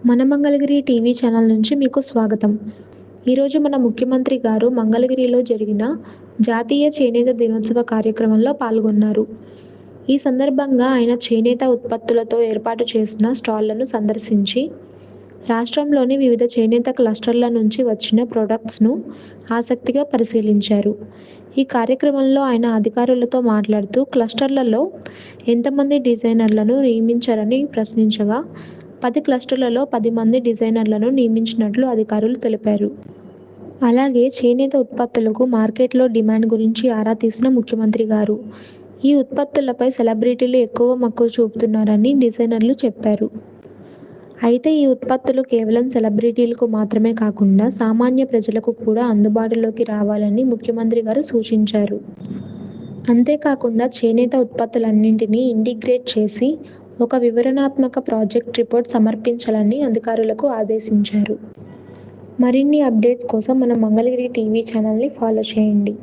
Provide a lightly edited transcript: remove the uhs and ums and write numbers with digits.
మన Mangalagiri TV channel నుంచి మీకు స్వాగతం. ఈరోజు మన ముఖ్యమంత్రి గారు మంగళగిరిలో జరిగిన జాతీయ చేనేత దినోత్సవ కార్యక్రమంలో పాల్గొన్నారు. ఈ సందర్భంగా ఆయన చేనేత ఉత్పత్తులతో ఏర్పాటు చేసిన స్టాళ్లను సందర్శించి రాష్ట్రంలోని వివిధ చేనేత క్లస్టర్ల నుంచి వచ్చిన ప్రొడక్ట్స్ను ఆసక్తిగా పరిశీలించారు. ఈ కార్యక్రమంలో ఆయన అధికారులతో మాట్లాడుతూ క్లస్టర్లలో ఎంతమంది డిజైనర్లను నియమించారని ప్రశ్నించగా 10 క్లస్టర్లలో 10 మంది డిజైనర్లను నియమించినట్లు అధికారులు తెలిపారు. అలాగే చేనేత ఉత్పత్తులకు మార్కెట్లో డిమాండ్ గురించి ఆరా తీసిన ముఖ్యమంత్రి గారు ఈ ఉత్పత్తులపై సెలబ్రిటీలు ఎక్కువ మక్కువ చూపుతున్నారని డిజైనర్లు చెప్పారు. అయితే ఈ ఉత్పత్తులు కేవలం సెలబ్రిటీలకు మాత్రమే కాకుండా సామాన్య ప్రజలకు కూడా అందుబాటులోకి రావాలని ముఖ్యమంత్రి గారు సూచించారు. అంతేకాకుండా చేనేత ఉత్పత్తులన్నింటినీ ఇంటిగ్రేట్ చేసి ఒక వివరణాత్మక ప్రాజెక్ట్ రిపోర్ట్ సమర్పించాలని అధికారులకు ఆదేశించారు. మరిన్ని అప్డేట్స్ కోసం మన మంగళగిరి టీవీ ఛానల్ని ఫాలో చేయండి.